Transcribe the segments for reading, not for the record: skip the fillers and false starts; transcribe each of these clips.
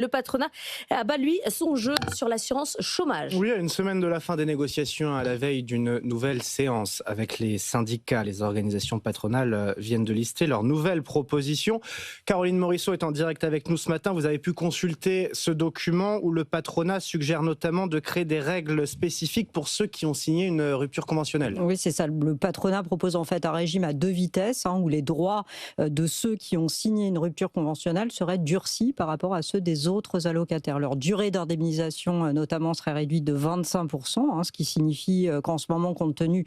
Le patronat abat, lui, son jeu sur l'assurance chômage. Oui, à une semaine de la fin des négociations, à la veille d'une nouvelle séance avec les syndicats, les organisations patronales viennent de lister leurs nouvelles propositions. Caroline Morisseau est en direct avec nous ce matin. Vous avez pu consulter ce document où le patronat suggère notamment de créer des règles spécifiques pour ceux qui ont signé une rupture conventionnelle. Oui, c'est ça. Le patronat propose en fait un régime à deux vitesses, où les droits de ceux qui ont signé une rupture conventionnelle seraient durcis par rapport à ceux des autres allocataires. Leur durée d'indemnisation notamment serait réduite de 25%, ce qui signifie qu'en ce moment, compte tenu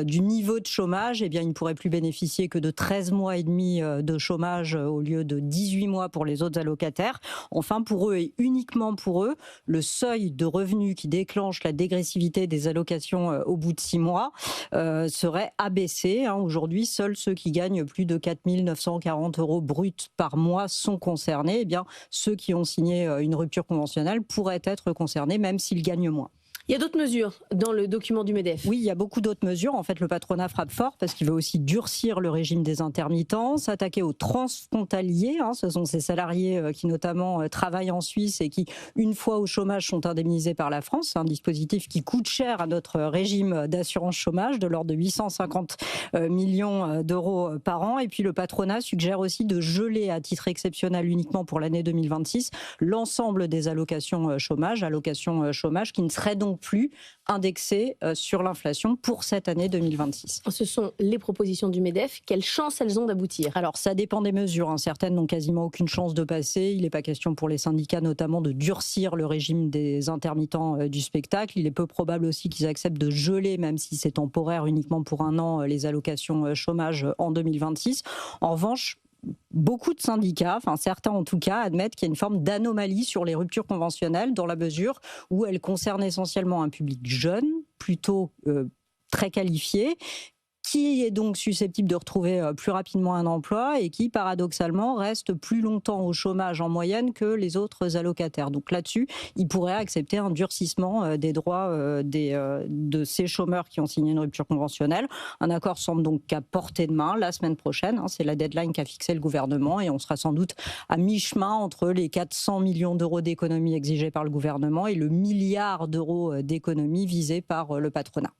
du niveau de chômage, eh bien, ils ne pourraient plus bénéficier que de 13 mois et demi de chômage au lieu de 18 mois pour les autres allocataires. Enfin, pour eux et uniquement pour eux, le seuil de revenu qui déclenche la dégressivité des allocations au bout de 6 mois serait abaissé. Aujourd'hui, seuls ceux qui gagnent plus de 4 940 € bruts par mois sont concernés. Eh bien, ceux qui ont signé une rupture conventionnelle pourraient être concernés, même s'ils gagnent moins. Il y a d'autres mesures dans le document du MEDEF. Oui, il y a beaucoup d'autres mesures. En fait, le patronat frappe fort parce qu'il veut aussi durcir le régime des intermittents, s'attaquer aux transfrontaliers. Ce sont ces salariés qui notamment travaillent en Suisse et qui, une fois au chômage, sont indemnisés par la France. C'est un dispositif qui coûte cher à notre régime d'assurance chômage, de l'ordre de 850 millions d'euros par an. Et puis le patronat suggère aussi de geler à titre exceptionnel uniquement pour l'année 2026 l'ensemble des allocations chômage qui ne seraient donc plus indexées sur l'inflation pour cette année 2026. Ce sont les propositions du MEDEF. Quelles chances elles ont d'aboutir? Alors, ça dépend des mesures. Certaines n'ont quasiment aucune chance de passer. Il n'est pas question pour les syndicats, notamment, de durcir le régime des intermittents du spectacle. Il est peu probable aussi qu'ils acceptent de geler, même si c'est temporaire, uniquement pour un an, les allocations chômage en 2026. En revanche, beaucoup de syndicats, certains en tout cas, admettent qu'il y a une forme d'anomalie sur les ruptures conventionnelles dans la mesure où elles concernent essentiellement un public jeune, plutôt très qualifié, qui est donc susceptible de retrouver plus rapidement un emploi et qui, paradoxalement, reste plus longtemps au chômage en moyenne que les autres allocataires. Donc là-dessus, ils pourraient accepter un durcissement des droits de ces chômeurs qui ont signé une rupture conventionnelle. Un accord semble donc qu'à portée de main la semaine prochaine. C'est la deadline qu'a fixé le gouvernement et on sera sans doute à mi-chemin entre les 400 millions d'euros d'économies exigées par le gouvernement et le milliard d'euros d'économies visées par le patronat.